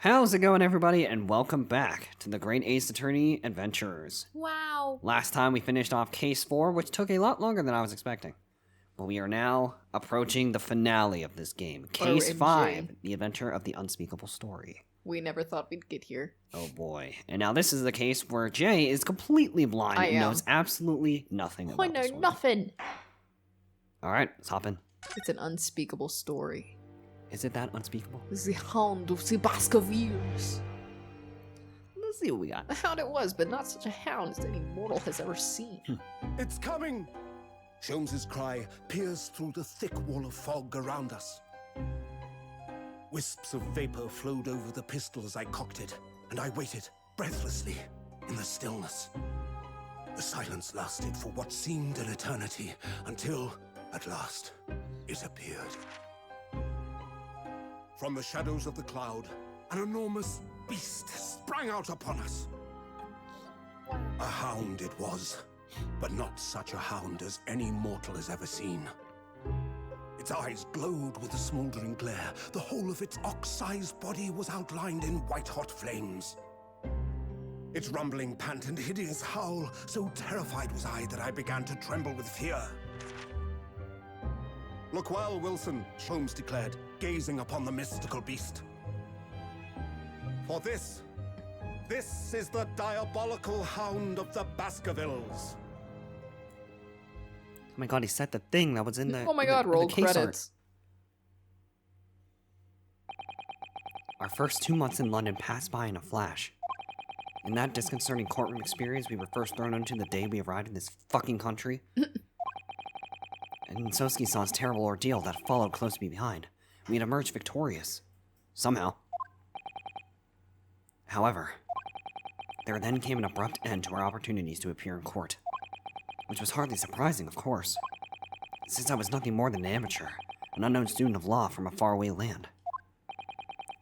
How's it going, everybody, and welcome back to the Great Ace Attorney Adventures. Wow. Last time we finished off Case 4, which took a lot longer than I was expecting. But we are now approaching the finale of this game. Case OMG. 5, The Adventure of the Unspeakable Story. We never thought we'd get here. Oh boy. And now this is the case where Jay is completely blind and am. knows absolutely nothing about I know the story. nothing. Alright, let's hop in. It's an unspeakable story. Is it that unspeakable? The Hound of the Baskervilles. Let's see what we got. I thought it was, but not such a hound as any mortal has ever seen. It's coming! Sholmes's cry pierced through the thick wall of fog around us. Wisps of vapor flowed over the pistol as I cocked it, and I waited, breathlessly, in the stillness. The silence lasted for what seemed an eternity, until, at last, it appeared. From the shadows of the cloud, an enormous beast sprang out upon us. A hound it was, but not such a hound as any mortal has ever seen. Its eyes glowed with a smoldering glare. The whole of its ox-sized body was outlined in white-hot flames. Its rumbling pant and hideous howl, so terrified was I that I began to tremble with fear. "Look well, Wilson," Sholmes declared, gazing upon the mystical beast. "For this is the diabolical hound of the Baskervilles." Oh my god, he said the thing that was in the Oh my god, the roll case art. credits. Our first 2 months in London passed by in a flash. In that disconcerting courtroom experience we were first thrown into the day we arrived in this fucking country. And Soski-san's terrible ordeal that followed close behind. We had emerged victorious. Somehow. However, there then came an abrupt end to our opportunities to appear in court. Which was hardly surprising, of course, since I was nothing more than an amateur, an unknown student of law from a faraway land.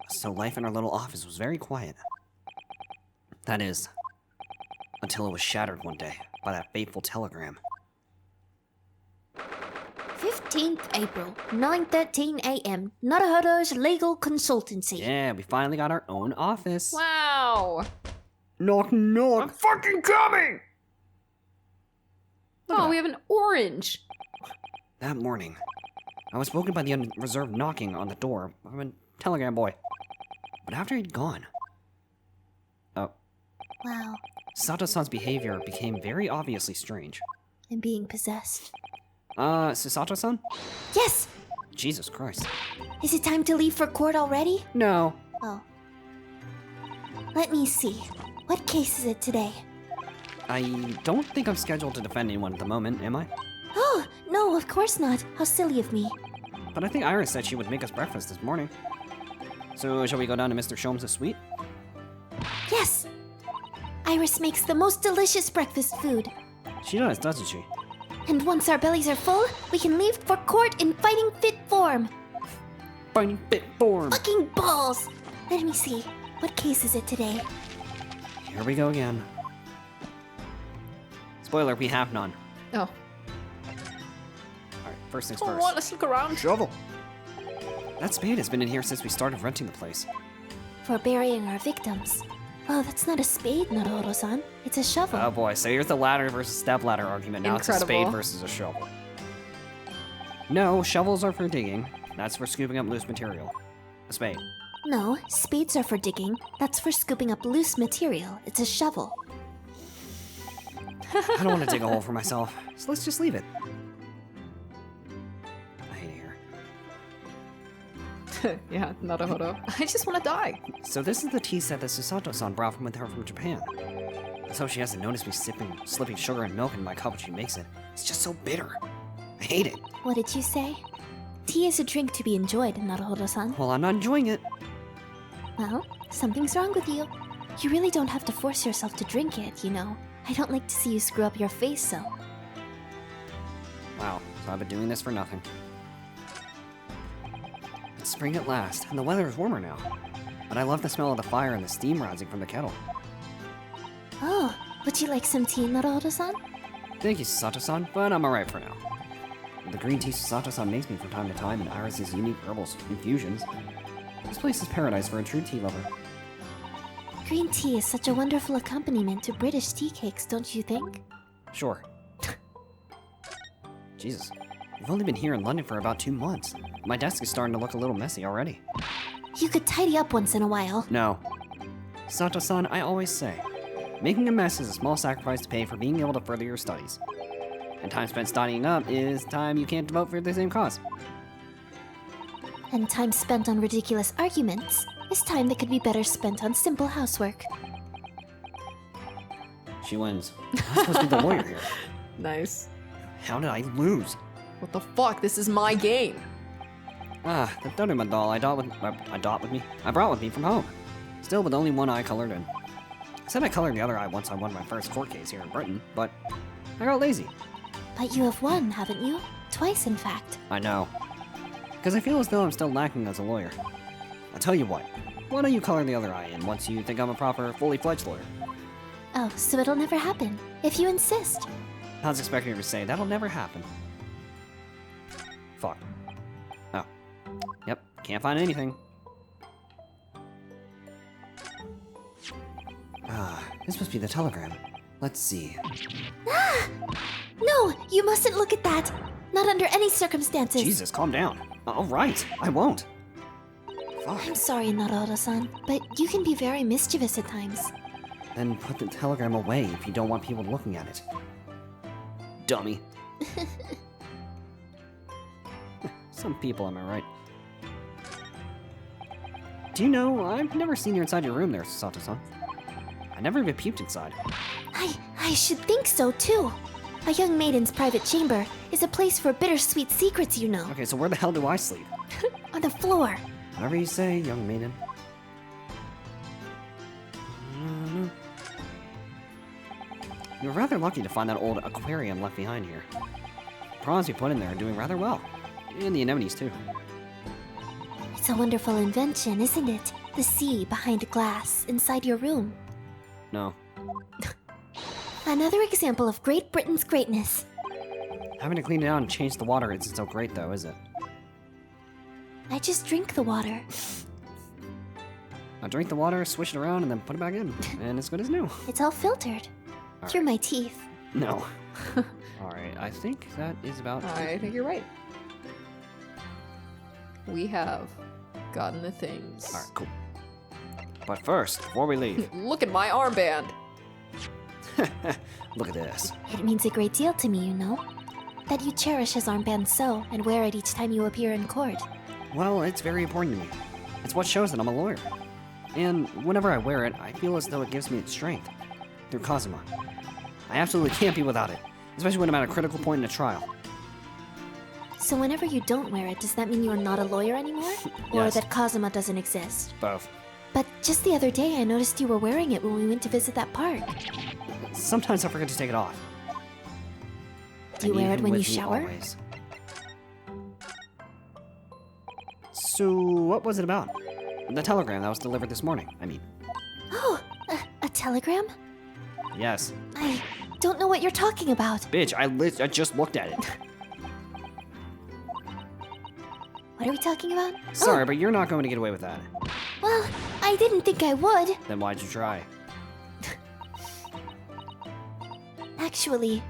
So life in our little office was very quiet. That is, until it was shattered one day by that fateful telegram. 15th April, 9:13 a.m. Naruhodo's Legal Consultancy. Yeah, we finally got our own office. Wow. Knock, knock. I'm fucking coming! Oh, we have an orange. That morning, I was woken by the unreserved knocking on the door of a telegram boy. But after he'd gone... Oh. Wow, Sato-san's behavior became very obviously strange. I'm being possessed. Sato-san? Yes! Jesus Christ. Is it time to leave for court already? No. Oh. Let me see. What case is it today? I don't think I'm scheduled to defend anyone at the moment, am I? Oh, no, of course not. How silly of me. But I think Iris said she would make us breakfast this morning. So, shall we go down to Mr. Sholmes' suite? Yes! Iris makes the most delicious breakfast food. She does, doesn't she? And once our bellies are full, we can leave for court in fighting fit form. Fighting fit form! Fucking balls! Let me see. What case is it today? Here we go again. Spoiler, we have none. Oh. Alright, first things Oh, first. what? Let's look around. Shovel! That spade has been in here since we started renting the place. For burying our victims. Oh, that's not a spade, Naruhodo-san. It's a shovel. Oh boy, so here's the ladder versus stepladder argument. Now it's a Incredible. spade versus a shovel. No, shovels are for digging. That's for scooping up loose material. A spade. No, spades are for digging. That's for scooping up loose material. It's a shovel. I don't want to dig a hole for myself, so let's just leave it. I hate it here. Yeah, Naruhodo. I just want to die. So this is the tea set that Susato-san brought with her from Japan. So she hasn't noticed me slipping sugar and milk in my cup when she makes it. It's just so bitter. I hate it. What did you say? Tea is a drink to be enjoyed, Naruhodo-san. Well, I'm not enjoying it. Well, something's wrong with you. You really don't have to force yourself to drink it, you know. I don't like to see you screw up your face, so. Wow, so I've been doing this for nothing. It's spring at last, and the weather is warmer now. But I love the smell of the fire and the steam rising from the kettle. Oh, would you like some tea, Naruhodo-san? Thank you, Susato-san, but I'm alright for now. The green tea Susato-san makes me from time to time and Iris' unique herbal infusions. This place is paradise for a true tea lover. Green tea is such a wonderful accompaniment to British tea cakes, don't you think? Sure. Jesus. We've only been here in London for about 2 months. My desk is starting to look a little messy already. You could tidy up once in a while. No. Sato-san, I always say, making a mess is a small sacrifice to pay for being able to further your studies. And time spent studying up is time you can't devote for the same cause. And time spent on ridiculous arguments is time that could be better spent on simple housework. She wins. I'm supposed to be the lawyer here. Nice. How did I lose? What the fuck? This is my game. Ah, the Dodoma doll I brought with me from home. Still with only one eye colored in. I said I colored the other eye once I won my first court case here in Britain, but I got lazy. But you have won, haven't you? Twice, in fact. I know. Because I feel as though I'm still lacking as a lawyer. I'll tell you what, why don't you color the other eye in once you think I'm a proper, fully fledged lawyer? Oh, so it'll never happen, if you insist. I was expecting her to say, that'll never happen. Fuck. Oh. Yep, can't find anything. Ah, this must be the telegram. Let's see. No, you mustn't look at that. Not under any circumstances. Jesus, calm down. All right, I won't. Fuck. I'm sorry, Naruhodo-san, but you can be very mischievous at times. Then put the telegram away if you don't want people looking at it. Dummy. Some people, am I right? Do you know, I've never seen you inside your room there, Sato-san. I never even peeped inside. I should think so, too. A young maiden's private chamber is a place for bittersweet secrets, you know. Okay, so where the hell do I sleep? On the floor. Whatever you say, young maiden. You're rather lucky to find that old aquarium left behind here. The prawns you put in there are doing rather well. And the anemones, too. It's a wonderful invention, isn't it? The sea behind glass inside your room. No. Another example of Great Britain's greatness. Having to clean it out and change the water isn't so great, though, is it? I just drink the water. I drink the water, swish it around, and then put it back in. And it's good as new. It's all filtered. Through my teeth. No. Alright, I think that is about I think you're right. We have gotten the things. Alright, cool. But first, before we leave, Look at my armband. look at this. It means a great deal to me, you know. That you cherish his armband so and wear it each time you appear in court. Well, it's very important to me. It's what shows that I'm a lawyer. And whenever I wear it, I feel as though it gives me its strength. Through Kazuma. I absolutely can't be without it, especially when I'm at a critical point in a trial. So whenever you don't wear it, does that mean you're not a lawyer anymore? Or Yes. that Kazuma doesn't exist? Both. But just the other day, I noticed you were wearing it when we went to visit that park. Sometimes I forget to take it off. Do you And wear it even when you with me shower? always. So, what was it about? The telegram that was delivered this morning, I mean. Oh, a telegram? Yes. I don't know what you're talking about. Bitch, I just looked at it. What are we talking about? Sorry, but you're not going to get away with that. Well, I didn't think I would. Then why'd you try? Actually,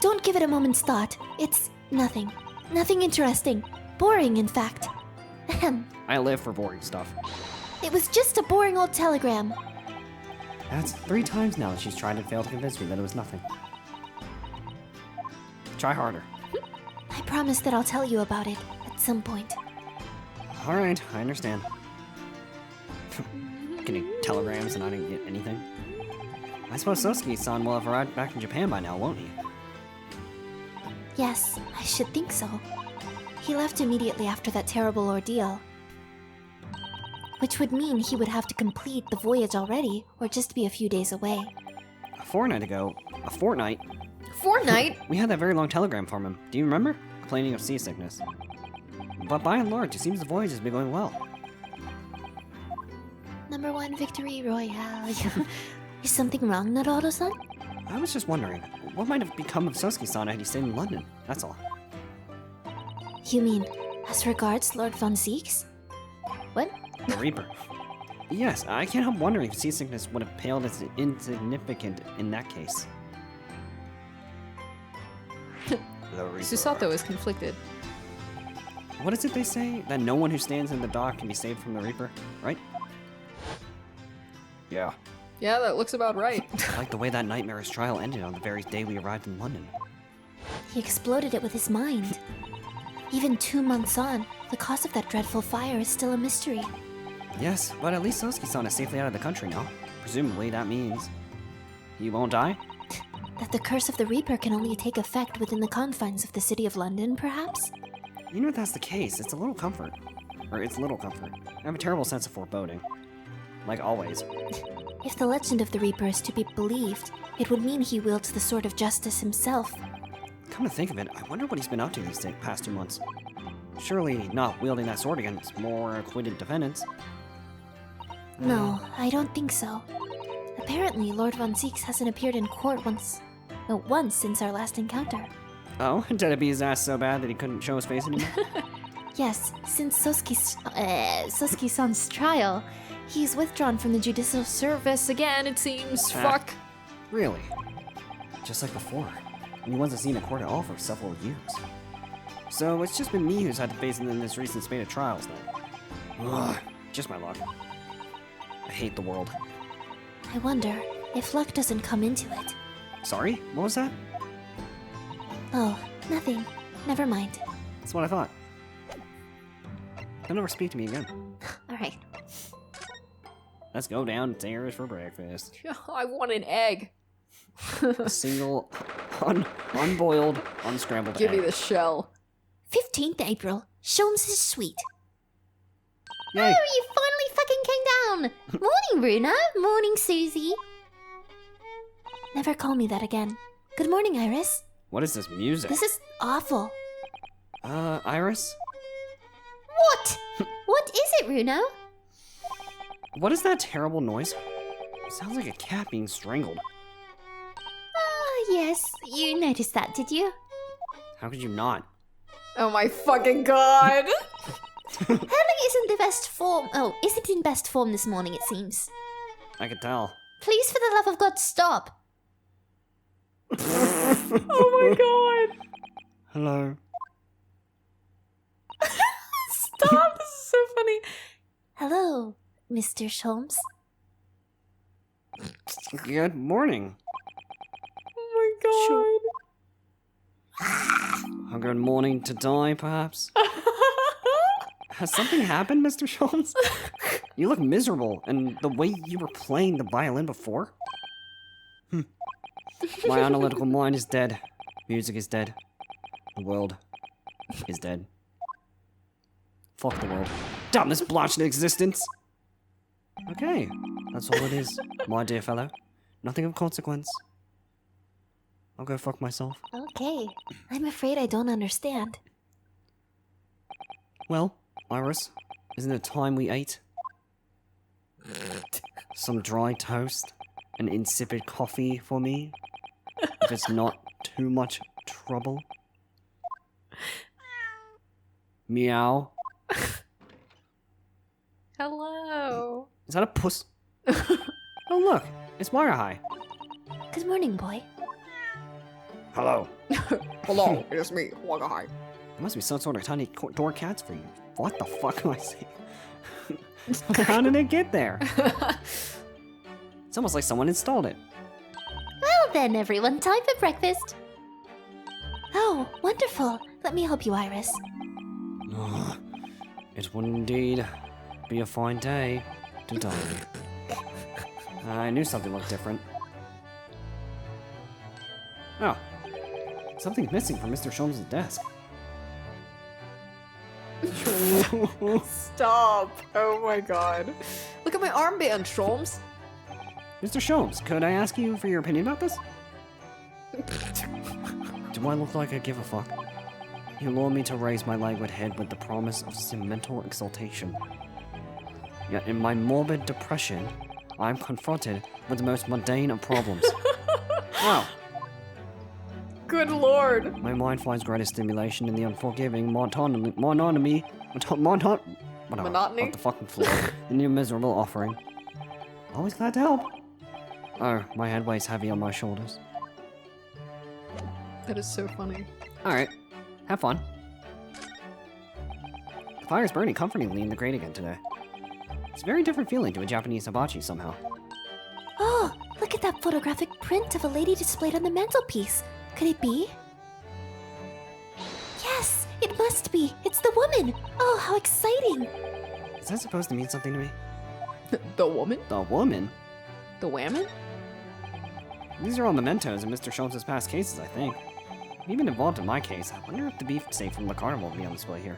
don't give it a moment's thought. It's nothing. Nothing interesting. Boring, in fact. Ahem. I live for boring stuff. It was just a boring old telegram. That's 3 times now that she's tried and failed to convince me that it was nothing. Try harder. I promise that I'll tell you about it at some point. Alright, I understand. Getting telegrams and I didn't get anything. I suppose Sosuke-san will have arrived back in Japan by now, won't he? Yes, I should think so. He left immediately after that terrible ordeal. Which would mean he would have to complete the voyage already, or just be a few days away. A fortnight ago, Fortnite? we had that very long telegram from him. Do you remember? Complaining of seasickness. But by and large, it seems the voyage has been going well. Number 1 victory royale. Is something wrong, Naruhodo-san? I was just wondering, what might have become of Sosuke-san had he stayed in London? That's all. You mean, as regards Lord Von Zeeks? What? The Reaper. Yes, I can't help wondering if seasickness would have paled as insignificant in that case. Susato is conflicted. What is it they say? That no one who stands in the dock can be saved from the Reaper, right? Yeah. Yeah, that looks about right. I like the way that nightmare's trial ended on the very day we arrived in London. He exploded it with his mind. Even 2 months on, the cause of that dreadful fire is still a mystery. Yes, but at least Sosuke-san is safely out of the country now. Presumably that means he won't die? That the curse of the Reaper can only take effect within the confines of the city of London, perhaps? You know, if that's the case, it's a little comfort. Or it's little comfort. I have a terrible sense of foreboding. Like always. If the legend of the Reaper is to be believed, it would mean he wields the sword of justice himself. Come to think of it, I wonder what he's been up to these past 2 months. Surely not wielding that sword against more acquitted defendants. No, I don't think so. Apparently, Lord Von Zieks hasn't appeared in court once since our last encounter. Oh, did it beat his ass so bad that he couldn't show his face anymore? Yes, since Sosuke-san's trial, he's withdrawn from the judicial Service again, it seems. Ah. Fuck. Really? Just like before. And he wasn't seen in court at all for several years. So it's just been me who's had to face him in this recent spate of trials then. Ugh, just my luck. I hate the world. I wonder if luck doesn't come into it. Sorry? What was that? Oh, nothing. Never mind. That's what I thought. Don't ever speak to me again. Alright. Let's go downstairs for breakfast. I want an egg. A single, unboiled, unscrambled Give egg. me the shell. 15th April. Sholmes is sweet. Yay! Oh, you finally fucking came down! Morning, Bruno. Morning, Susie. Never call me that again. Good morning, Iris. What is this music? This is awful. Iris? What? What is it, Bruno? What is that terrible noise? It sounds like a cat being strangled. Ah, yes. You noticed that, did you? How could you not? Oh my fucking god! Herlock isn't the best form. Oh, isn't in best form this morning, it seems. I could tell. Please, for the love of God, stop. Oh my god! Hello. Stop! This is so funny. Hello, Mr. Sholmes. Good morning. Oh my god. A good morning to die, perhaps? Has something happened, Mr. Sholmes? You look miserable, and the way you were playing the violin before? My analytical mind is dead. Music is dead. The world is dead. Fuck the world. Damn this blotched existence! Okay, that's all it is, my dear fellow. Nothing of consequence. I'll go fuck myself. Okay. I'm afraid I don't understand. Well, Iris, isn't it time we ate? Some dry toast? An insipid coffee for me? If it's not too much trouble? Meow. Hello. Is that a puss? Oh look, it's Wire High. Good morning, boy. Hello. Hello, it's me, Wagga High. There must be some sort of tiny door cats for you. What the fuck am I saying? How did it get there? It's almost like someone installed it. Well then, everyone, time for breakfast. Oh, wonderful. Let me help you, Iris. Oh, it would indeed be a fine day to die. I knew something looked different. Oh, something's missing from Mr. Sholmes' desk. Stop. Oh my god. Look at my armband, Sholmes. Mr. Sholmes, could I ask you for your opinion about this? Do I look like I give a fuck? You lure me to raise my languid head with the promise of some mental exaltation. Yet in my morbid depression, I am confronted with the most mundane of problems. Wow. Good lord. My mind finds greater stimulation in the unforgiving Whatever. Monotony? Off the fucking floor. In your miserable offering. Always glad to help. Oh, my head weighs heavy on my shoulders. That is so funny. Alright. Have fun. The fire is burning comfortingly in the grate again today. It's a very different feeling to a Japanese hibachi somehow. Oh, look at that photographic print of a lady displayed on the mantelpiece. Could it be? Yes, it must be. It's the woman. Oh, how exciting. Is that supposed to mean something to me? The woman? The woman? The whammon? These are all mementos in Mr. Sholmes' past cases, I think. Even involved in my case, I wonder if the beef safe from the carnival will be on display here.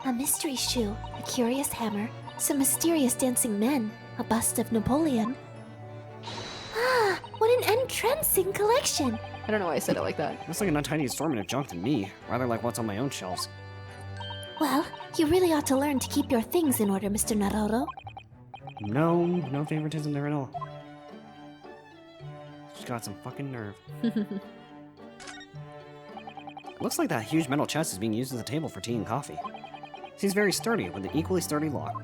A mystery shoe, a curious hammer, some mysterious dancing men, a bust of Napoleon. Ah, what an entrancing collection! I don't know why I said it like that. Looks like an untidy assortment of junk to me, rather like what's on my own shelves. Well, you really ought to learn to keep your things in order, Mr. Naruhodo. No favoritism there at all. She's got some fucking nerve. Looks like that huge metal chest is being used as a table for tea and coffee. Seems very sturdy, with an equally sturdy lock.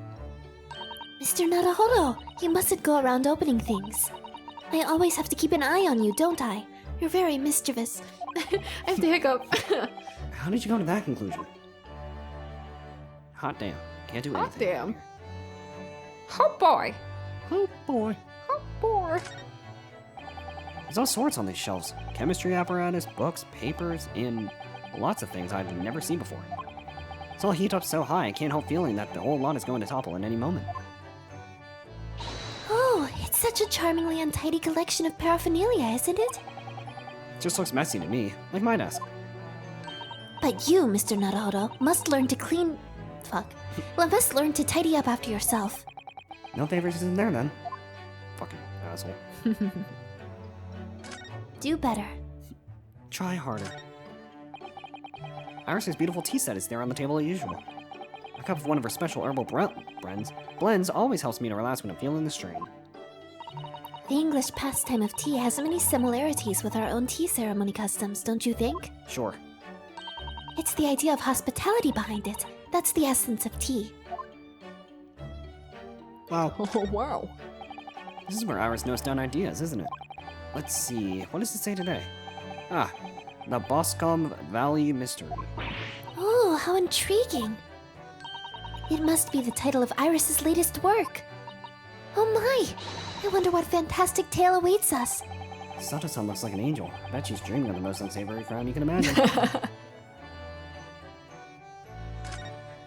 Mr. Naruhodo, you mustn't go around opening things. I always have to keep an eye on you, don't I? You're very mischievous. I have to hiccup. How did you come to that conclusion? Hot damn. Can't do anything. Hot damn. Oh boy. Oh boy. Oh boy. There's all sorts on these shelves. Chemistry apparatus, books, papers, and lots of things I've never seen before. It's all heaped up so high I can't help feeling that the whole lot is going to topple at any moment. Oh, it's such a charmingly untidy collection of paraphernalia, isn't it? It just looks messy to me, like my desk. But you, Mr. Naruhodo, must learn to clean... Fuck. Well, must learn to tidy up after yourself. No favoritism there then. Fucking asshole. Do better. Try harder. Iris's beautiful tea set is there on the table as usual. A cup of one of her special herbal blends always helps me to relax when I'm feeling the strain. The English pastime of tea has many similarities with our own tea ceremony customs, don't you think? Sure. It's the idea of hospitality behind it. That's the essence of tea. Wow. Oh wow. This is where Iris notes down ideas, isn't it? Let's see, what does it say today? Ah, the Boscombe Valley Mystery. Oh, how intriguing. It must be the title of Iris's latest work. Oh my! I wonder what fantastic tale awaits us. Sato-san looks like an angel. I bet she's dreaming of the most unsavory crown you can imagine.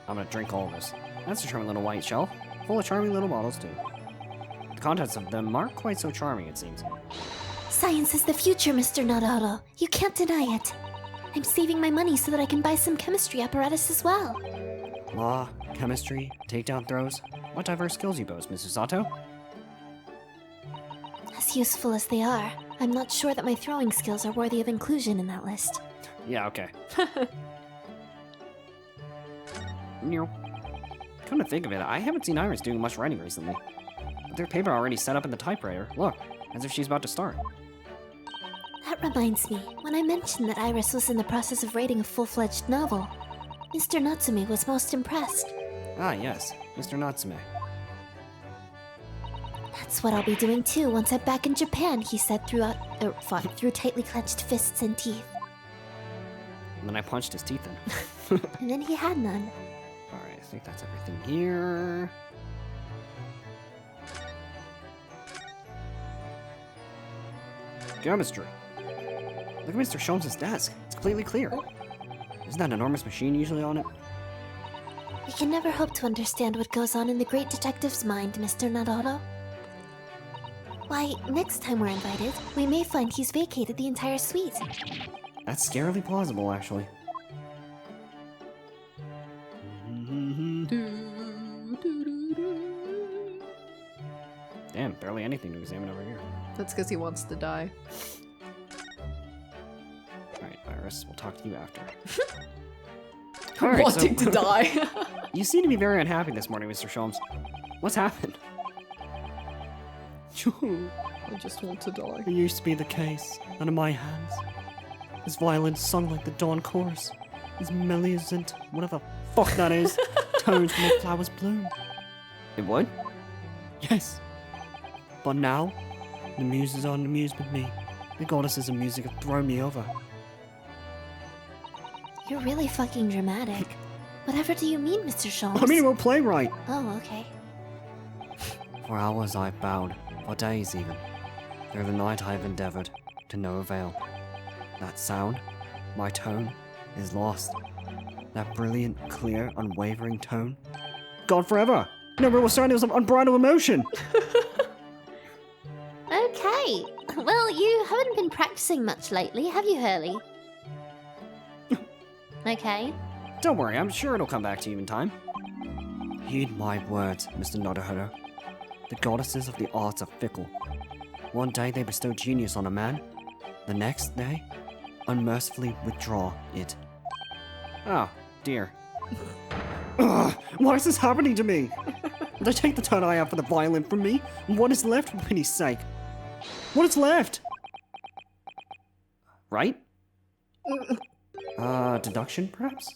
I'm gonna drink all of this. That's a charming little white shelf, full of charming little bottles too. The contents of them aren't quite so charming, it seems. Science is the future, Mr. Naruhodo. You can't deny it. I'm saving my money so that I can buy some chemistry apparatus as well. Law, chemistry, takedown throws. What diverse skills you boast, Mrs. Sato? As useful as they are, I'm not sure that my throwing skills are worthy of inclusion in that list. Yeah, okay. Come to think of it, I haven't seen Iris doing much writing recently. But there's paper already set up in the typewriter. Look, as if she's about to start. That reminds me, when I mentioned that Iris was in the process of writing a full-fledged novel, Mr. Natsume was most impressed. Ah, yes, Mr. Natsume. That's what I'll be doing too once I'm back in Japan, he said through tightly clenched fists and teeth. And then I punched his teeth in. And then he had none. Alright, I think that's everything here. Chemistry. Look at Mr. Sholmes' desk. It's completely clear. Isn't that enormous machine usually on it? We can never hope to understand what goes on in the great detective's mind, Mr. Naruhodo. Why, next time we're invited, we may find he's vacated the entire suite. That's scarily plausible, actually. Damn, barely anything to examine over here. That's because he wants to die. Alright, Iris, we'll talk to you after. Alright, Wanting to die. You seem to be very unhappy this morning, Mr. Sholmes. What's happened? I just want to die. It used to be the case, under my hands. This violin sung like the dawn chorus. This melodious, whatever the fuck that is, tones will make flowers bloom. It would? Yes. But now, the muses aren't amused with me. The goddesses of music have thrown me over. You're really fucking dramatic. Whatever do you mean, Mr. Sholmes? I mean, we're playwright. Oh, okay. For hours I've bowed, for days even. Through the night I've endeavored, to no avail. That sound, my tone, is lost. That brilliant, clear, unwavering tone, gone forever. Never was starting with some unbridled emotion. Okay. Well, you haven't been practicing much lately, have you, Hurley? Okay. Don't worry, I'm sure it'll come back to you in time. Heed my words, Mr. Naruhodo. The goddesses of the arts are fickle. One day they bestow genius on a man, the next day, unmercifully withdraw it. Oh, dear. Ugh, why is this happening to me? They take the turn I have for the violin from me, and what is left, for pity's sake? What is left? Right? Deduction, perhaps?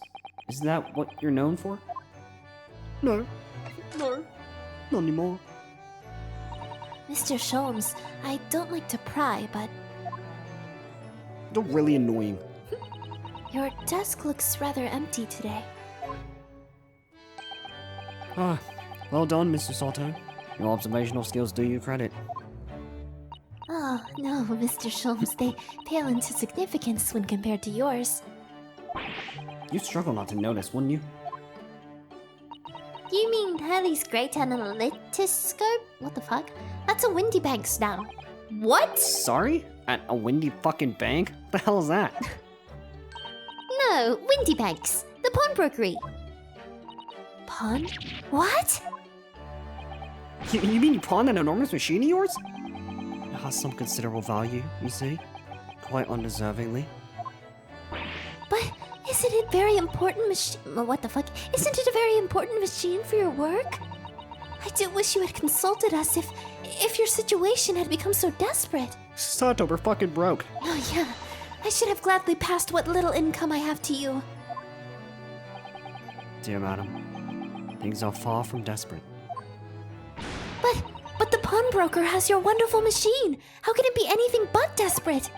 Is that what you're known for? No. No. Not anymore. Mr. Sholmes, I don't like to pry, but They're really annoying. your desk looks rather empty today. Ah, well done, Mr. Salto. Your observational skills do you credit. Oh, no, Mr. Sholmes, they pale into significance when compared to yours. You'd struggle not to notice, wouldn't you? You mean Hurley's Great Analytiscope? What the fuck? That's a Windy Banks now. What? Sorry? At a windy fucking bank? What the hell is that? No, Windy Banks, the pawnbrokery. Pawn? What? You mean you pawned that enormous machine of yours? It has some considerable value, you see. Quite undeservingly. But isn't it very important machine? What the fuck? Isn't it a very important machine for your work? I do wish you had consulted us if your situation had become so desperate. Sato, we're fucking broke. Oh yeah, I should have gladly passed what little income I have to you. Dear madam, things are far from desperate. But the pawnbroker has your wonderful machine. How can it be anything but desperate?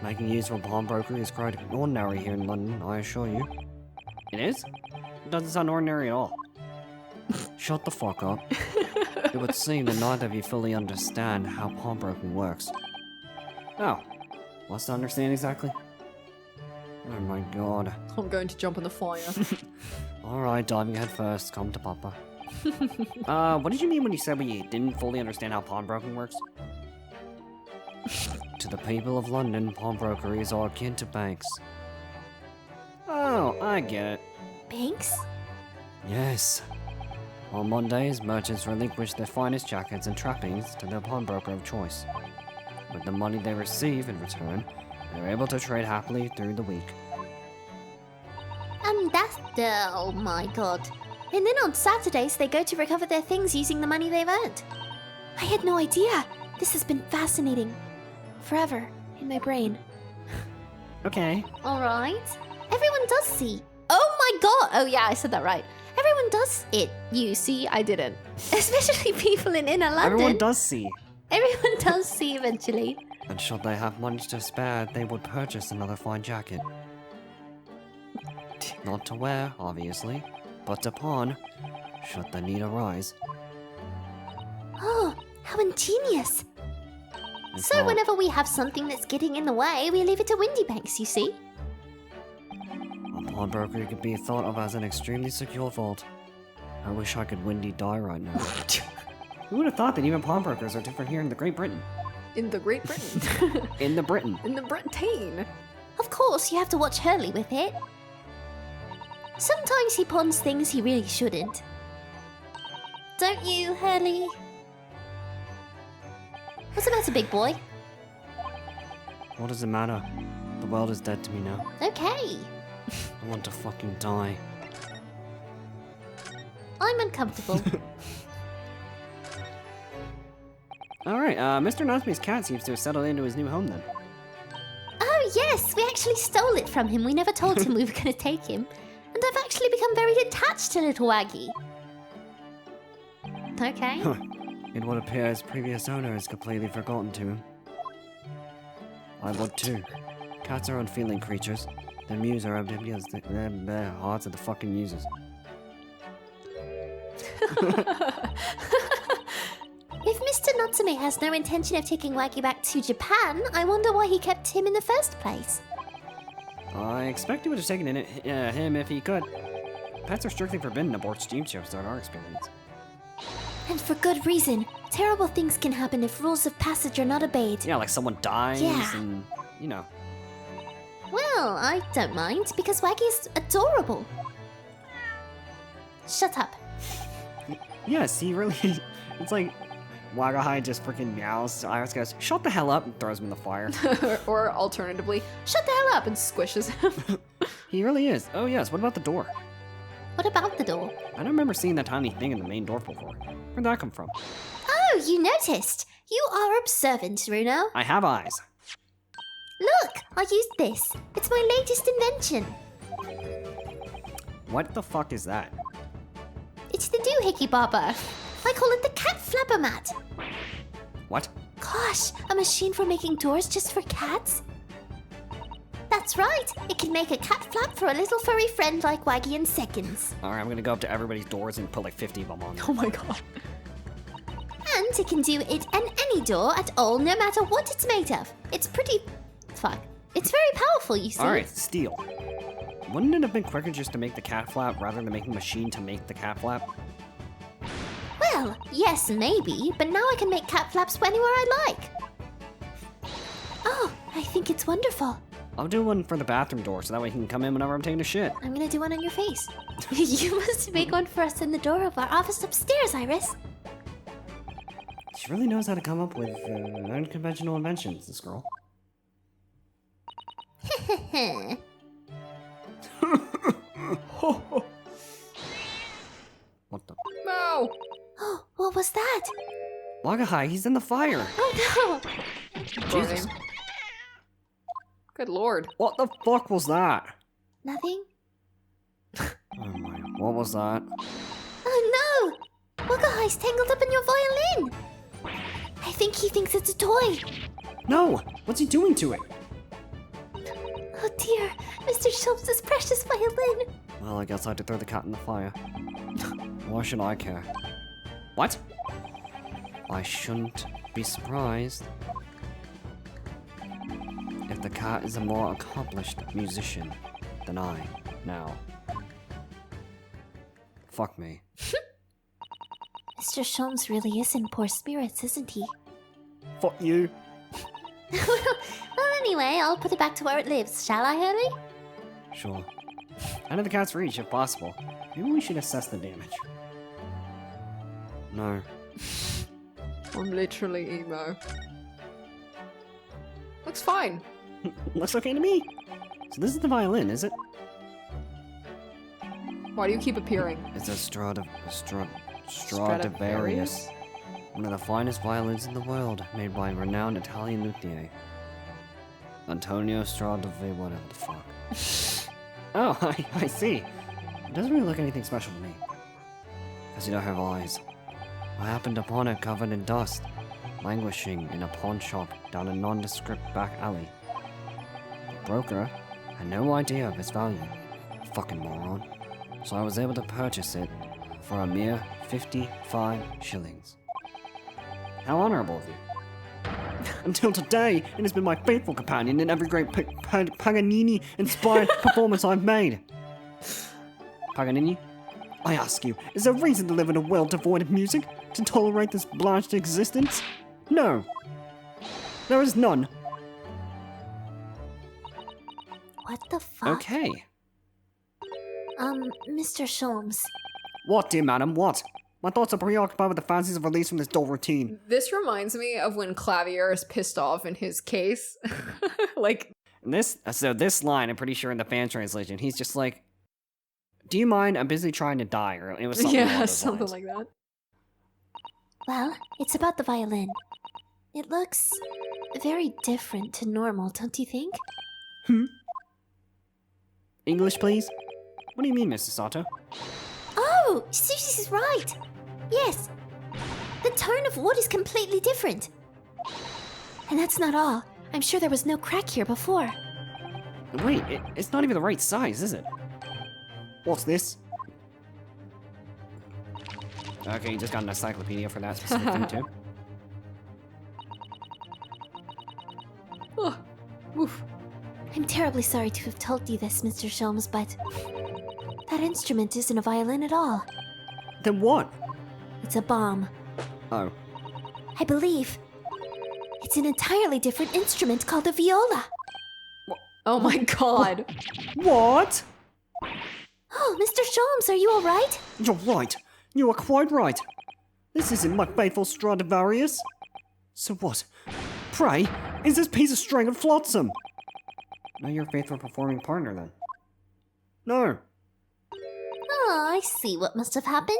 Making use of a pawnbroker is quite ordinary here in London, I assure you. It is? It doesn't sound ordinary at all. Shut the fuck up. It would seem that neither of you fully understand how pawnbroking works. Oh, what's to understand exactly? Oh my god. I'm going to jump in the fire. Alright, diving head first, come to Papa. What did you mean when you said we didn't fully understand how pawnbroking works? To the people of London, pawnbrokeries are akin to banks. Oh, I get it. Banks? Yes. On Mondays, merchants relinquish their finest jackets and trappings to their pawnbroker of choice. With the money they receive in return, they're able to trade happily through the week. Oh my god. And then on Saturdays, they go to recover their things using the money they've earned. I had no idea. This has been fascinating. Forever in my brain. Okay. Alright. Everyone does see. Oh my god! Oh yeah, I said that right. Everyone does it. You see, I didn't. Especially people in inner London. Everyone does see. Everyone does see eventually. And should they have money to spare, they would purchase another fine jacket. Not to wear, obviously, but to pawn, should the need arise. Oh, how ingenious. If So not, whenever we have something that's getting in the way, we leave it to Windy Banks, you see? a pawnbroker could be thought of as an extremely secure vault. I wish I could Windy die right now. Who would have thought that even pawnbrokers are different here in the Great Britain? In the Great Britain. In the Britain. In the Britain. Of course, you have to watch Hurley with it. Sometimes he pawns things he really shouldn't. Don't you, Hurley? What's the matter, big boy? What does it matter? The world is dead to me now. Okay. I want to fucking die. I'm uncomfortable. Alright, Mr. Natsume's cat seems to have settled into his new home then. Oh yes, we actually stole it from him. We never told him we were going to take him. And I've actually become very attached to little Waggy. Okay. Huh. It would appear his previous owner is completely forgotten to him. I would too. Cats are unfeeling creatures. Their mews are empty as their hearts are the fucking muses. If Mr. Natsume has no intention of taking Waggy back to Japan, I wonder why he kept him in the first place. I expect he would have taken him if he could. Pets are strictly forbidden aboard steamships in our experience. And for good reason. Terrible things can happen if rules of passage are not obeyed. Yeah, like someone dies Yeah. and, you know. Well, I don't mind, because Waggy's adorable. Shut up. Yes, he really... It's like... Wagahai just freaking meows. Iris goes, shut the hell up, and throws him in the fire. Or alternatively, shut the hell up and squishes him. He really is. Oh yes, what about the door? What about the door? I don't remember seeing that tiny thing in the main door before. Where'd that come from? Oh, you noticed. You are observant, Runo. I have eyes. Look, I used this. It's my latest invention. What the fuck is that? It's the doohickey bobber. I call it the cat flapper mat. What? Gosh, a machine for making doors just for cats? That's right. It can make a cat flap for a little furry friend like Waggy in seconds. Alright, I'm gonna go up to everybody's doors and put like 50 of them on. Oh my god. And it can do it in any door at all, no matter what it's made of. It's pretty... fuck. It's very powerful, you see. Alright, steel. Wouldn't it have been quicker just to make the cat flap rather than making a machine to make the cat flap? Well, yes, maybe, but now I can make cat flaps anywhere I like. Oh, I think it's wonderful. I'll do one for the bathroom door so that way he can come in whenever I'm taking a shit. I'm gonna do one on your face. You must make one for us in the door of our office upstairs, Iris. She really knows how to come up with unconventional inventions, this girl. What the? No! Oh, what was that? Wagahai, he's in the fire! Oh Jesus. Burning. Good lord. What the fuck was that? no! Nothing? Oh my, what was that? Oh no! Wagahai's tangled up in your violin! I think he thinks it's a toy. No! What's he doing to it? Oh dear, Mr. Sholmes' precious violin. Well, I guess I had to throw the cat in the fire. Why should I care? What? I shouldn't be surprised if the cat is a more accomplished musician than I now. Fuck me. Mr. Sholmes really is in poor spirits, isn't he? Fuck you. Well, anyway, I'll put it back to where it lives, shall I, Hurley? Sure. Out of the cat's reach, if possible. Maybe we should assess the damage. No. I'm literally emo. Looks fine. Looks okay to me. So this is the violin, is it? Why do you keep appearing? It's a Stradivarius. One of the finest violins in the world, made by a renowned Italian luthier. Antonio Stradivari, whatever the fuck. Oh, I see. It doesn't really look anything special to me. Because you don't have eyes. I happened upon it covered in dust, languishing in a pawn shop down a nondescript back alley. The broker had no idea of its value. Fucking moron. So I was able to purchase it for a mere 55 shillings. How honorable of you. Until today, it has been my faithful companion in every great Paganini-inspired performance I've made. Paganini, I ask you, is there reason to live in a world devoid of music? To tolerate this blanched existence? No. There is none. What the fuck? Okay. Mr. Sholmes. What, dear madam, what? My thoughts are preoccupied with the fancies of release from this dull routine. This reminds me of when Clavier is pissed off in his case. Like, This line, I'm pretty sure in the fan translation, he's just like, do you mind? I'm busy trying to die. Or it was something along yeah, those something lines. like that. Well, it's about the violin. It looks very different to normal, don't you think? English, please? What do you mean, Mr. Sato? Oh, she's right. Yes. The tone of wood is completely different. And that's not all. I'm sure there was no crack here before. Wait, it's not even the right size, is it? What's this? Okay, you just got an encyclopedia for that specific thing too. Oh, oof. I'm terribly sorry to have told you this, Mr. Sholmes, but that instrument isn't a violin at all. Then what? It's a bomb. Oh. I believe it's an entirely different instrument called a viola. Oh my god. What? Oh, Mr. Sholmes, are you all right? You're right. You are quite right. This isn't my faithful Stradivarius. So what? Pray, is this piece of string and flotsam? Not your faithful performing partner, then. No. Oh, I see what must have happened.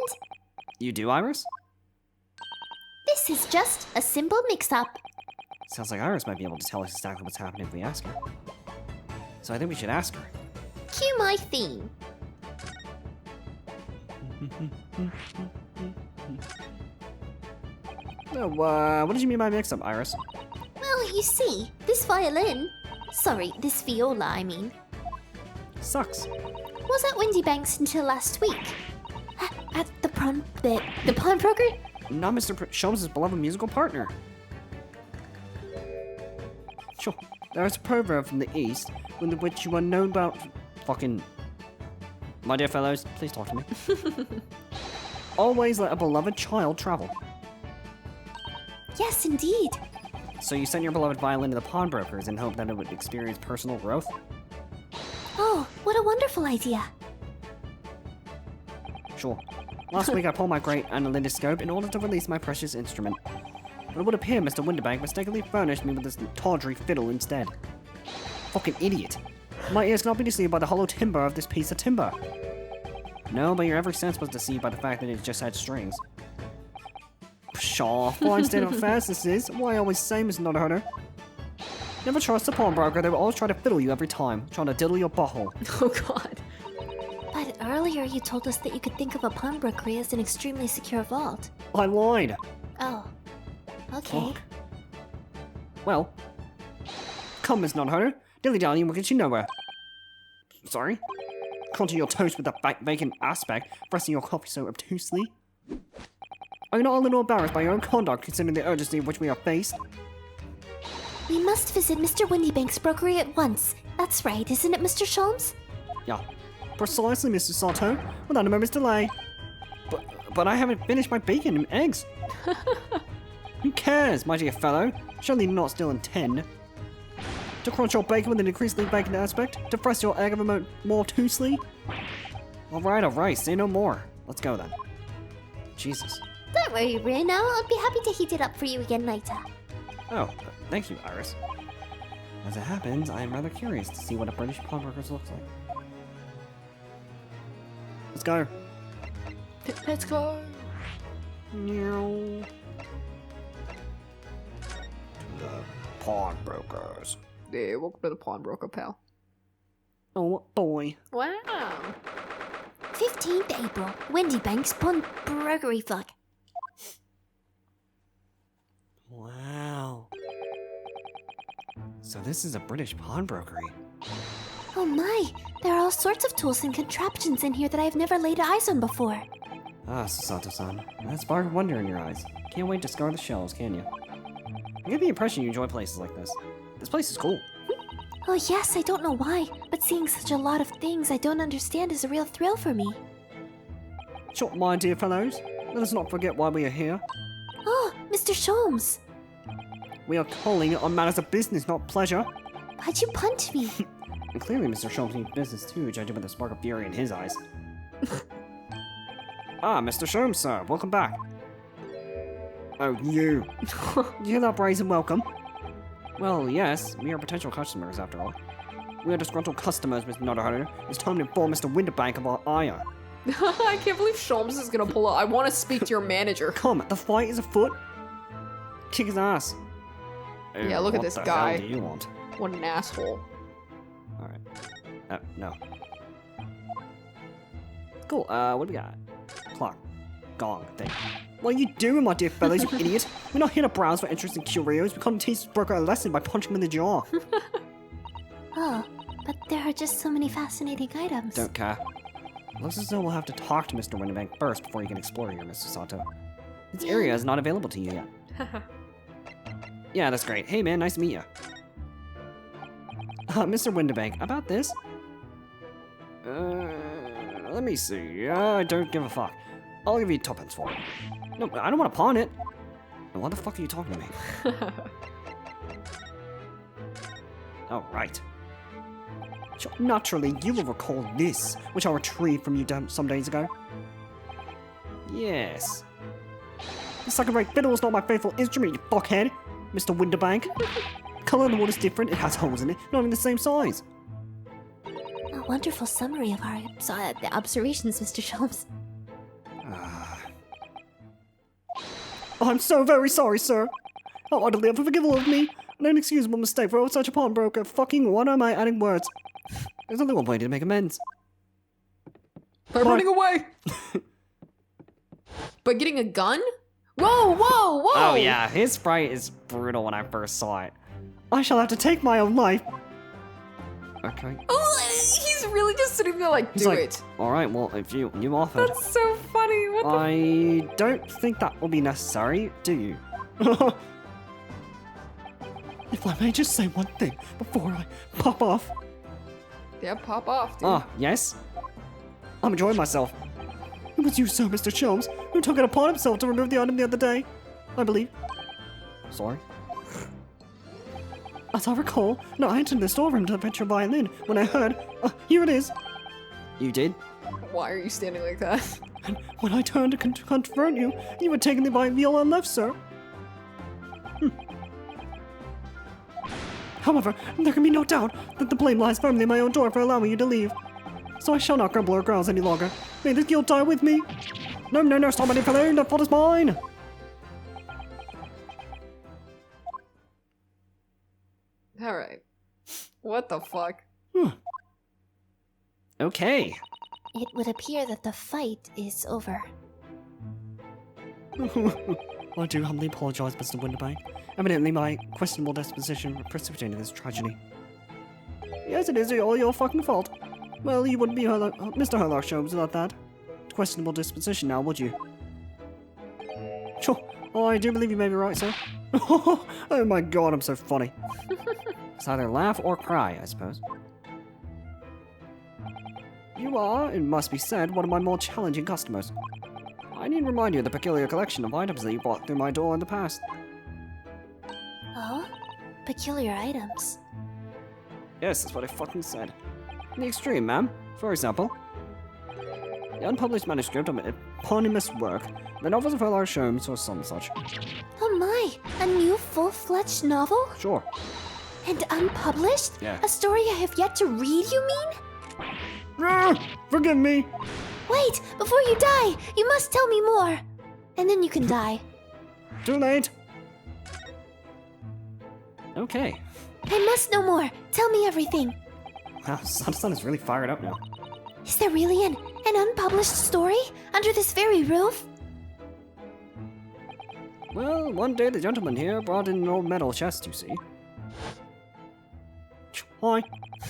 You do, Iris? This is just a simple mix-up. Sounds like Iris might be able to tell us exactly what's happening if we ask her. So I think we should ask her. Cue my theme. Oh, what did you mean by mix-up, Iris? Well, you see, this violin... Sorry, this viola, I mean... Sucks. was at Windy Banks until last week. At the pawnbroker? Not Mr. Sholmes' beloved musical partner. Sure, there is a proverb from the East, in which you are known about... Fucking... My dear fellows, please talk to me. Always let a beloved child travel. Yes, indeed. So you sent your beloved violin to the pawnbrokers in hope that it would experience personal growth? Oh, what a wonderful idea. Sure. Last week I pulled my great analytoscope in order to release my precious instrument. But it would appear Mr. Winterbank mistakenly furnished me with this tawdry fiddle instead. Fucking idiot. My ears cannot be deceived by the hollow timbre of this piece of timber. No, but your every sense was deceived by the fact that it just had strings. Pshaw, fine state of affairs this is. Why I always say, Mr. Naruhodo. Never trust a pawnbroker, they will always try to fiddle you every time, trying to diddle your butthole. Oh god. But earlier you told us that you could think of a pawnbroker as an extremely secure vault. I lied. Oh. Okay. Fuck. Well. Come, Miss Naruhodo. Dilly-dally will get you nowhere. Sorry? Crunching your toast with that vacant aspect, pressing your coffee so obtusely. Are you not a little embarrassed by your own conduct, considering the urgency of which we are faced? We must visit Mr. Windybank's brokery at once. That's right, isn't it, Mr. Sholmes? Yeah. Precisely, Mr. Sato. Without a moment's delay. But I haven't finished my bacon and eggs. Who cares, my dear fellow? Surely you do not still intend to crunch your bacon with an increasingly vacant aspect? To press your egg ever more obtusely? Alright, say no more. Let's go then. Jesus. Don't worry, Ryuno. I'll be happy to heat it up for you again later. Oh, thank you, Iris. As it happens, I am rather curious to see what a British pawnbroker's looks like. Let's go. Let's go. Meow. To the pawnbrokers. Yeah, welcome to the pawnbroker, pal. Oh boy. Wow. 15th April, Windybank's pawnbrokery flag. Wow. So this is a British pawnbrokery. Oh my, there are all sorts of tools and contraptions in here that I've never laid eyes on before. Ah, Sasato-san. That spark of wonder in your eyes. Can't wait to scour the shelves, can you? I get the impression you enjoy places like this. This place is cool. Oh yes, I don't know why, but seeing such a lot of things I don't understand is a real thrill for me. Sure, my dear fellows. Let us not forget why we are here. Oh, Mr. Sholmes. We are calling on matters of business, not pleasure. Why'd you punch me? And clearly Mr. Sholmes needs business too, judging by the spark of fury in his eyes. Ah, Mr. Sholmes, sir. Welcome back. Oh, you. You hear that brazen welcome? Well, yes. We are potential customers, after all. We are disgruntled customers, Mr. Naruhodo. It's time to inform Mr. Winterbank of our ire. I can't believe Sholmes is gonna pull up. I want to speak to your manager. Come, the fight is afoot. Kick his ass. Yeah, look at this What guy. the hell do you want? What an asshole. Alright. No. Cool, what do we got? Clock. Gong thing. What are you doing, my dear fellows, you idiot? We're not here to browse for interesting curios. We come to teach this broker a lesson by punching him in the jaw. Oh, but there are just so many fascinating items. Don't care. Looks as though we'll have to talk to Mr. Winterbank first before you can explore here, Mr. Sato. This area is not available to you yet. Yeah, that's great. Hey man, nice to meet you. Mr. Winterbank, about this? Let me see. I don't give a fuck. I'll give you 2 for it. No, I don't want to pawn it. Then why the fuck are you talking to me? Oh, right. Sure, naturally, you will recall this, which I retrieved from you some days ago. Yes. The second-rate fiddle is not my faithful instrument, you fuckhead, Mr. Winterbank. The color of the wood is different, it has holes in it, not even the same size. A wonderful summary of our the observations, Mr. Sholmes. Oh, I'm so very sorry, sir. How utterly unforgivable of me. An inexcusable mistake for such a pawnbroker. Fucking what am I adding words? There's only one way to make amends. By running away! By getting a gun? Whoa, whoa, whoa! Oh yeah, his sprite is brutal when I first saw it. I shall have to take my own life. Okay. Oh, he's really just sitting there like, He's do like, it. alright, well, if you offered. That's so funny. What the I don't think that will be necessary, do you? If I may just say one thing before I pop off. Yeah, pop off, dude. Ah, yes? I'm enjoying myself. It was you, sir, Mr. Sholmes, who took it upon himself to remove the item the other day, I believe. Sorry? As I recall, no, I entered the storeroom to fetch your violin when I heard, here it is. You did? Why are you standing like that? And when I turned to confront you, you had taken the violin and left, sir. However, there can be no doubt that the blame lies firmly in my own door for allowing you to leave. So I shall not grumble or grouse any longer. May this guilt die with me. No, stop any further, the fault is mine. Alright. What the fuck? Okay. It would appear that the fight is over. I do humbly apologize, Mr. Winterbank. Evidently, my questionable disposition precipitated this tragedy. Yes, it is all your fucking fault. Well, you wouldn't be Mr. Herlock Sholmes without that questionable disposition now, would you? Sure. Oh, I do believe you may be right, sir. Oh my god, I'm so funny. It's either laugh or cry, I suppose. You are, it must be said, one of my more challenging customers. I need to remind you of the peculiar collection of items that you bought through my door in the past. Oh? Peculiar items. Yes, that's what I fucking said. In the extreme, ma'am. For example, the unpublished manuscript of an eponymous work, the novels of Herlock Sholmes or some such. Oh my! A new full-fledged novel? Sure. And unpublished? Yeah. A story I have yet to read, you mean? Forgive me! Wait! Before you die, you must tell me more! And then you can die. Too late! Okay. I must know more! Tell me everything! Wow, Son is really fired up now. Is there really an unpublished story under this very roof? Well, one day the gentleman here brought in an old metal chest, you see. Hi.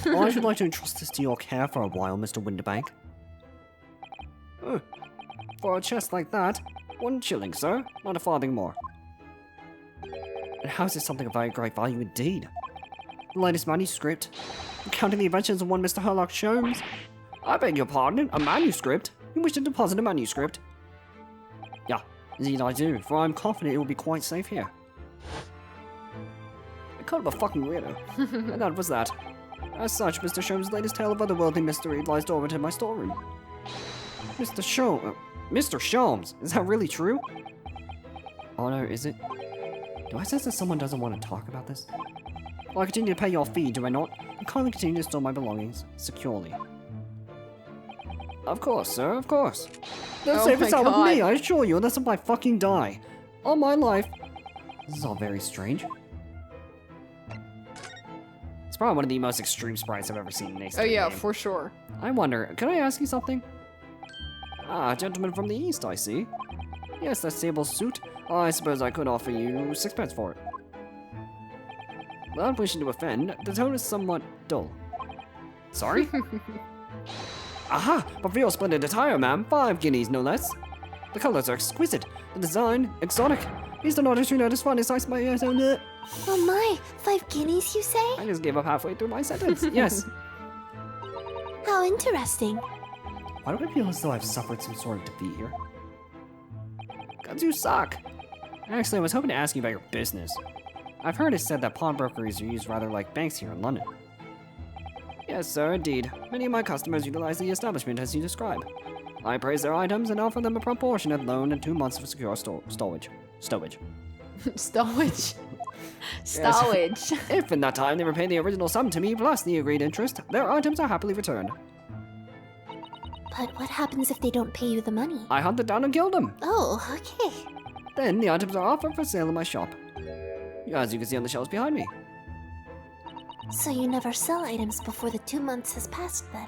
I should like to entrust this to your care for a while, Mr. Winterbank. For a chest like that, 1 shilling, sir, not a farthing more. And how is this something of very great value indeed? The latest manuscript, recounting the adventures of one Mr. Herlock Sholmes. I beg your pardon, a manuscript? You wish to deposit a manuscript? Yeah, indeed I do, for I'm confident it will be quite safe here. I called him a fucking weirdo, and that was that. As such, Mr. Sholmes' latest tale of otherworldly mystery lies dormant in my storeroom. Mr. Sholmes, is that really true? Oh no, is it? Do I sense that someone doesn't want to talk about this? Well, I continue to pay your fee, do I not? And kindly continue to store my belongings securely. Of course, sir, of course. Don't say this out with me, I assure you, unless I fucking die. All my life. This is all very strange. It's probably one of the most extreme sprites I've ever seen in Ace Oh yeah, game. for sure. I wonder, can I ask you something? Ah, gentleman from the east, I see. Yes, that sable suit. I suppose I could offer you sixpence for it. Without wishing to offend, the tone is somewhat dull. Sorry? Aha! But for your splendid attire, ma'am, 5 guineas, no less. The colors are exquisite, the design, exotic. He's the not you notice fun, I my yes, Oh my, 5 guineas, you say? I just gave up halfway through my sentence. Yes. How interesting. Why do I feel as though I've suffered some sort of defeat here? Guns, you suck. Actually, I was hoping to ask you about your business. I've heard it said that pawnbrokeries are used rather like banks here in London. Yes, sir, indeed. Many of my customers utilize the establishment as you describe. I praise their items and offer them a proportionate loan and 2 months of secure stowage. Stowage. Yes. Stowage. If in that time they repay the original sum to me plus the agreed interest, their items are happily returned. But what happens if they don't pay you the money? I hunt them down and kill them. Oh, okay. Then the items are offered for sale in my shop. As you can see on the shelves behind me. So you never sell items before the 2 months has passed then?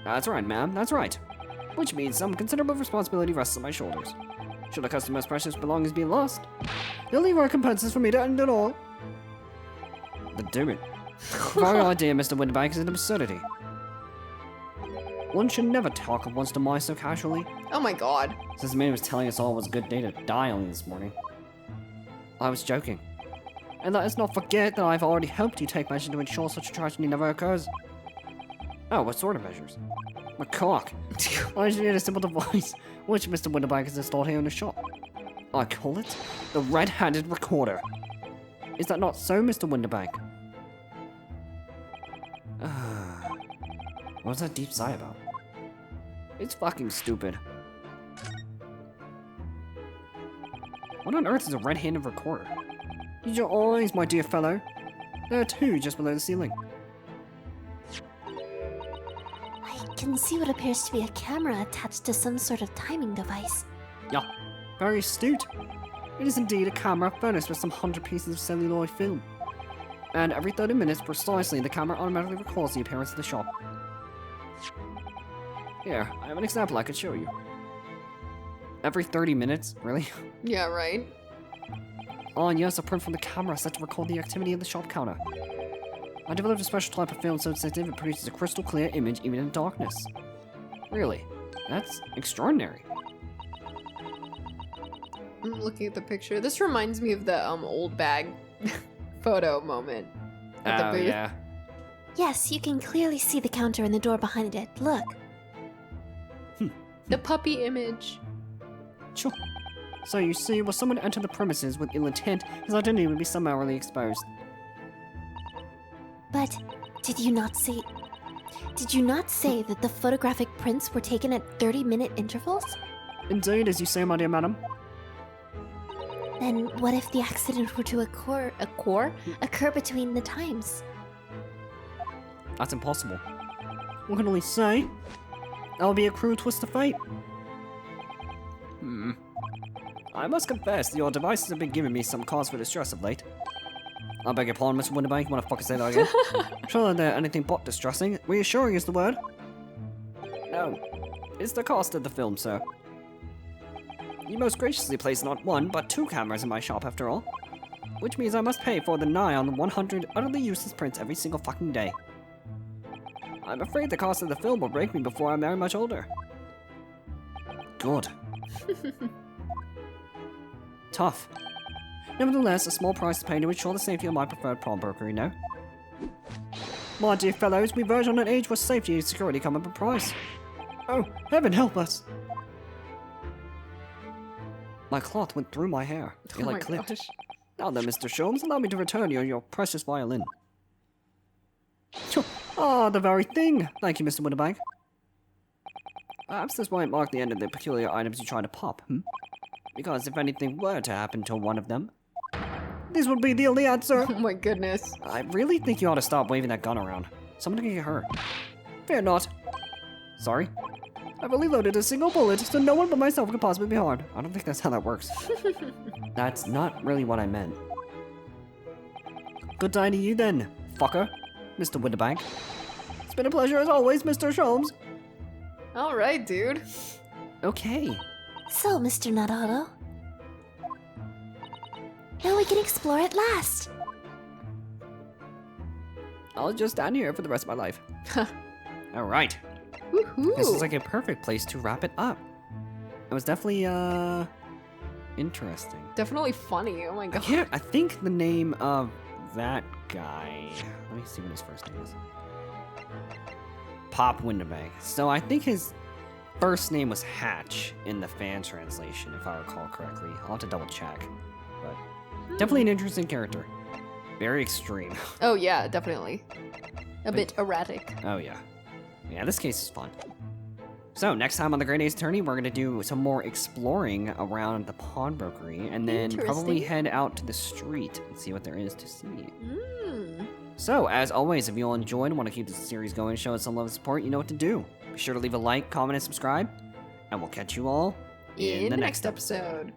That's right, ma'am, that's right. Which means some considerable responsibility rests on my shoulders. Should a customer's precious belongings be lost, he'll leave recompenses for me to end it all. But damn it. The very idea, Mr. Winterbank, is an absurdity. One should never talk of one's demise so casually. Oh my god. Since the man was telling us all it was a good day to die only this morning. I was joking. And let us not forget that I've already helped you take measures to ensure such a tragedy never occurs. Oh, what sort of measures? My cock. I engineered a simple device, which Mr. Winterbank has installed here in the shop. I call it the red-handed recorder. Is that not so, Mr. Winterbank? What was that deep sigh about? It's fucking stupid. What on earth is a red-handed recorder? Use your eyes, my dear fellow. There are 2 just below the ceiling. I can see what appears to be a camera attached to some sort of timing device. Yeah, very astute. It is indeed a camera furnished with some 100 pieces of celluloid film. And every 30 minutes precisely, the camera automatically records the appearance of the shop. Here, I have an example I could show you. Every 30 minutes? Really? Yeah, right. Oh, and yes, a print from the camera set to record the activity of the shop counter. I developed a special type of film so sensitive it produces a crystal clear image even in darkness. Really? That's extraordinary. I'm looking at the picture. This reminds me of the old bag photo moment at the booth. Yeah. Yes, you can clearly see the counter and the door behind it. Look. The puppy image. Sure. So you see, when someone entered the premises with ill intent, his identity would be summarily exposed. But did you not say that the photographic prints were taken at 30-minute intervals? Indeed, as you say, my dear madam. Then what if the accident were to occur between the times? That's impossible. One can only say that would be a cruel twist of fate. I must confess that your devices have been giving me some cause for distress of late. I beg your pardon, Mr. Winterbank, you wanna fucking say that again? Surely they're anything but distressing. Reassuring is the word. No. It's the cost of the film, sir. You most graciously place not 1, but 2 cameras in my shop after all. Which means I must pay for the nigh on 100 utterly useless prints every single fucking day. I'm afraid the cost of the film will break me before I'm very much older. Good. Tough. Nevertheless, a small price to pay to ensure the safety of my preferred pawnbroker, you know? My dear fellows, we verge on an age where safety and security come up a price. Oh, heaven help us! My cloth went through my hair. It like clipped. Gosh. Now then, Mr. Sholmes, allow me to return you your precious violin. Ah, the very thing! Thank you, Mr. Winterbank. Perhaps this won't mark the end of the peculiar items you try to pop, Because if anything were to happen to one of them, this would be the only answer. Oh my goodness. I really think you ought to stop waving that gun around. Someone can get hurt. Fear not. Sorry? I've only loaded a single bullet, so no one but myself could possibly be harmed. I don't think that's how that works. That's not really what I meant. Good day to you then, fucker, Mr. Winterbank. It's been a pleasure as always, Mr. Sholmes. All right, dude. Okay. So, Mr. Naruhodo, now we can explore at last. I'll just stand here for the rest of my life. All right. Woohoo! This is like a perfect place to wrap it up. It was definitely, interesting. Definitely funny. Oh my god. I think the name of that guy... Let me see what his first name is. Pop Windowbag. So I think his first name was Hatch in the fan translation, if I recall correctly. I'll have to double check. But definitely an interesting character. Very extreme. Oh yeah, definitely. A bit erratic. Oh yeah. Yeah, this case is fun. So, next time on the Great Ace Attorney, we're going to do some more exploring around the pawnbrokery, and then probably head out to the street and see what there is to see. So, as always, if you all enjoyed and want to keep this series going, show us some love and support, you know what to do. Be sure to leave a like, comment, and subscribe, and we'll catch you all in the next episode.